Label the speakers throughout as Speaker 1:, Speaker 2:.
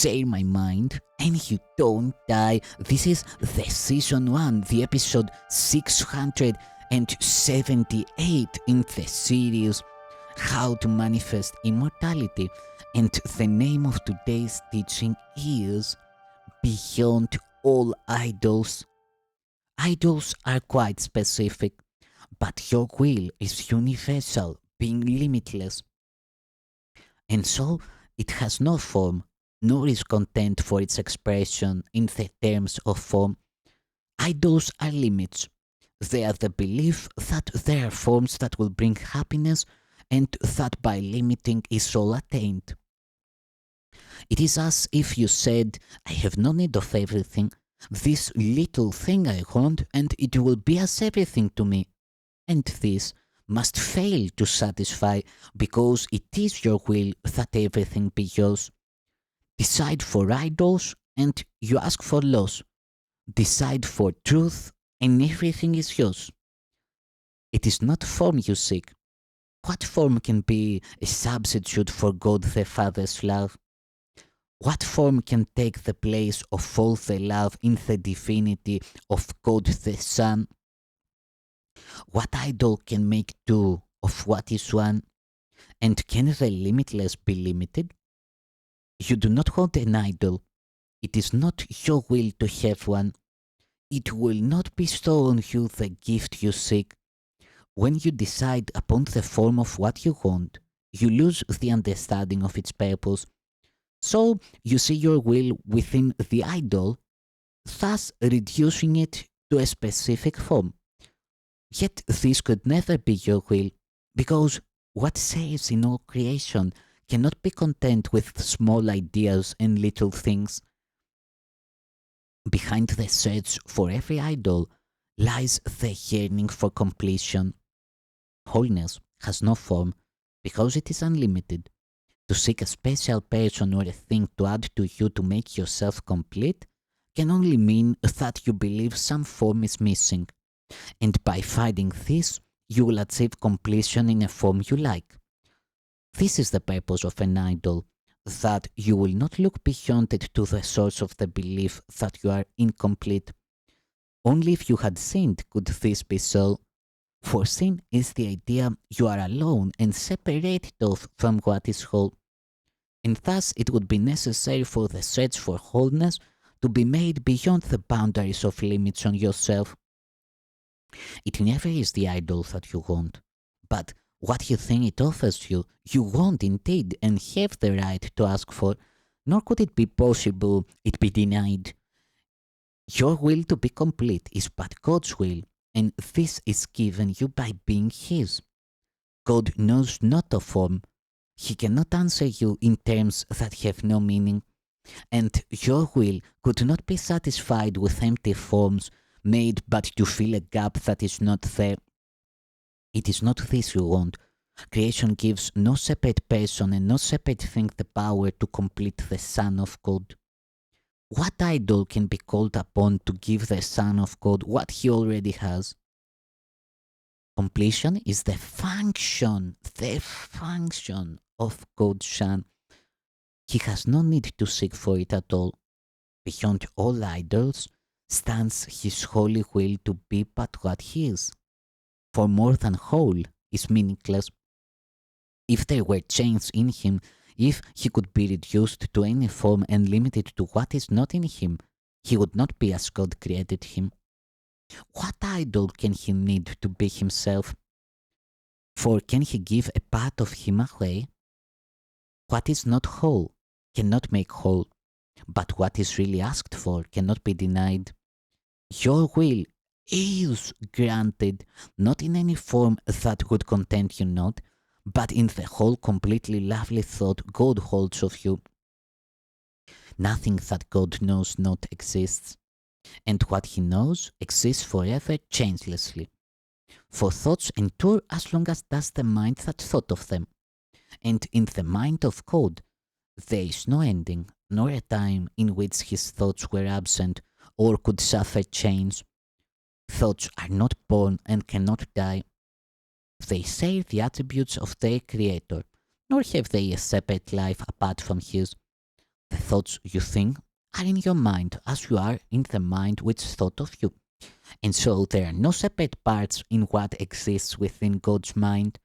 Speaker 1: share my mind and you don't die. This is the season 1, the episode 678 in the series How to Manifest Immortality. And the name of today's teaching is Beyond All Idols. Idols are quite specific, but your will is universal, being limitless. And so it has no form, nor is content for its expression in the terms of form. Idols are limits. They are the belief that there are forms that will bring happiness and that by limiting is all attained. It is as if you said, I have no need of everything, this little thing I want and it will be as everything to me. And this must fail to satisfy because it is your will that everything be yours. Decide for idols and you ask for loss. Decide for truth and everything is yours. It is not form you seek. What form can be a substitute for God the Father's love? What form can take the place of all the love in the divinity of God the Son? What idol can make two of what is one? And can the limitless be limited? You do not want an idol. It is not your will to have one. It will not bestow on you the gift you seek. When you decide upon the form of what you want, you lose the understanding of its purpose. So you see your will within the idol, thus reducing it to a specific form. Yet this could never be your will, because what saves in all creation cannot be content with small ideas and little things. Behind the search for every idol lies the yearning for completion. Wholeness has no form because it is unlimited. To seek a special person or a thing to add to you to make yourself complete can only mean that you believe some form is missing. And by finding this, you will achieve completion in a form you like. This is the purpose of an idol, that you will not look beyond it to the source of the belief that you are incomplete. Only if you had sinned could this be so. For sin is the idea you are alone and separated off from what is whole. And thus it would be necessary for the search for wholeness to be made beyond the boundaries of limits on yourself. It never is the idol that you want, but what you think it offers you, you want indeed and have the right to ask for, nor could it be possible it be denied. Your will to be complete is but God's will, and this is given you by being His. God knows not of form. He cannot answer you in terms that have no meaning, and your will could not be satisfied with empty forms made but to fill a gap that is not there. It is not this you want. Creation gives no separate person and no separate thing the power to complete the Son of God. What idol can be called upon to give the Son of God what he already has? Completion is the function of God's Son. He has no need to seek for it at all. Beyond all idols stands his holy will to be but what he is. For more than whole is meaningless. If there were chains in him, if he could be reduced to any form and limited to what is not in him, he would not be as God created him. What idol can he need to be himself? For can he give a part of him away? What is not whole cannot make whole, but what is really asked for cannot be denied. Your will is granted, not in any form that would content you not, but in the whole completely lovely thought God holds of you. Nothing that God knows not exists, and what he knows exists forever changelessly. For thoughts endure as long as does the mind that thought of them, and in the mind of God there is no ending, nor a time in which his thoughts were absent or could suffer change. Thoughts are not born and cannot die. They share the attributes of their creator, nor have they a separate life apart from his. The thoughts you think are in your mind as you are in the mind which thought of you. And so there are no separate parts in what exists within God's mind.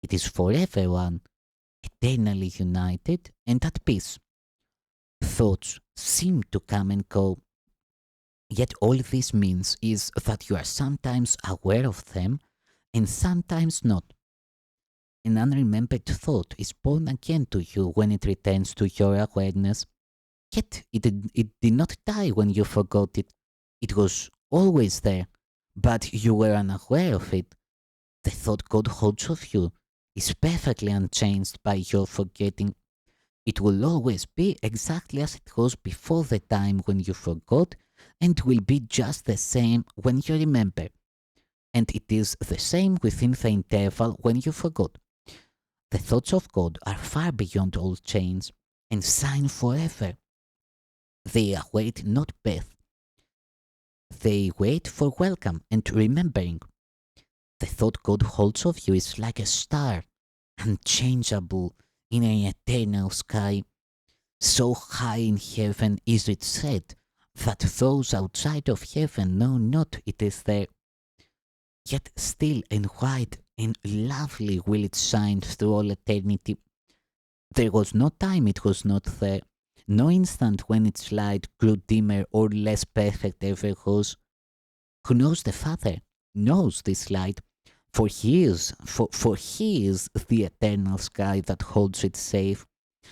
Speaker 1: It is forever one, eternally united and at peace. Thoughts seem to come and go, yet all this means is that you are sometimes aware of them and sometimes not. An unremembered thought is born again to you when it returns to your awareness. Yet it did not die when you forgot it. It was always there, but you were unaware of it. The thought God holds of you is perfectly unchanged by your forgetting. It will always be exactly as it was before the time when you forgot, and will be just the same when you remember. And it is the same within the interval when you forgot. The thoughts of God are far beyond all change and shine forever. They await not birth, they wait for welcome and remembering. The thought God holds of you is like a star, unchangeable in an eternal sky. So high in heaven is it set that those outside of heaven know not it is there. Yet still and white and lovely will it shine through all eternity. There was no time it was not there, no instant when its light grew dimmer or less perfect ever was. Who knows the Father knows this light, for he is the eternal sky that holds it safe,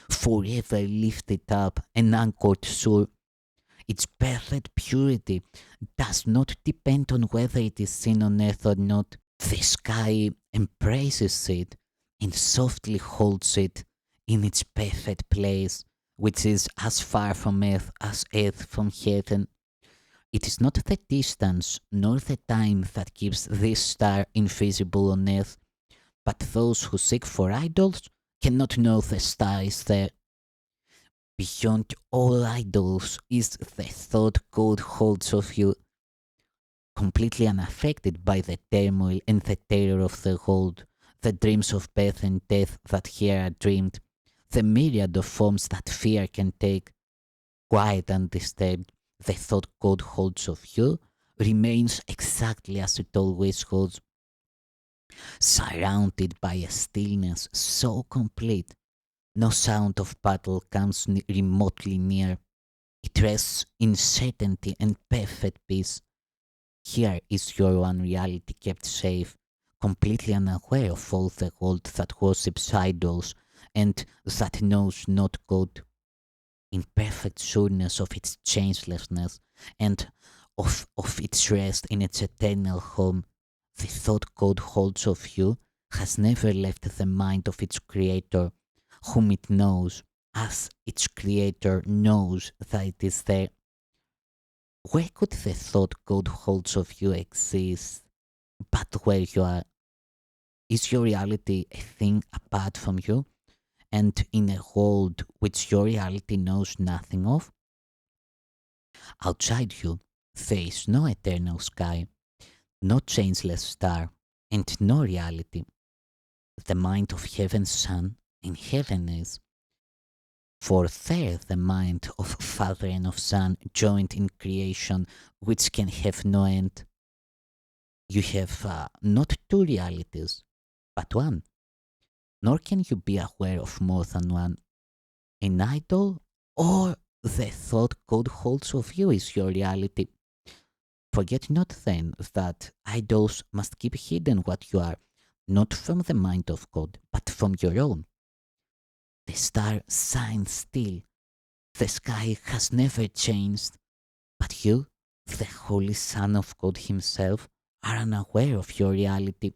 Speaker 1: forever lifted up and anchored sure. Its perfect purity does not depend on whether it is seen on earth or not. The sky embraces it and softly holds it in its perfect place, which is as far from earth as earth from heaven. It is not the distance nor the time that keeps this star invisible on earth, but those who seek for idols cannot know the star is there. Beyond all idols is the thought God holds of you, completely unaffected by the turmoil and the terror of the world, the dreams of birth and death that here are dreamed, the myriad of forms that fear can take. Quiet and undisturbed, the thought God holds of you remains exactly as it always was, surrounded by a stillness so complete no sound of battle comes remotely near. It rests in certainty and perfect peace. Here is your one reality kept safe, completely unaware of all the world that worships idols and that knows not God, in perfect sureness of its changelessness and of its rest in its eternal home. The thought God holds of you has never left the mind of its creator, whom it knows, as its creator knows that it is there. Where could the thought God holds of you exist but where you are? Is your reality a thing apart from you and in a world which your reality knows nothing of? Outside you, there is no eternal sky, no changeless star, and no reality. The mind of heaven's Son in heaven is. For there the mind of Father and of Son joined in creation, which can have no end. You have not two realities, but one, nor can you be aware of more than one. An idol or the thought God holds of you is your reality. Forget not then that idols must keep hidden what you are, not from the mind of God, but from your own. The star shines still, the sky has never changed, but you, the Holy Son of God Himself, are unaware of your reality.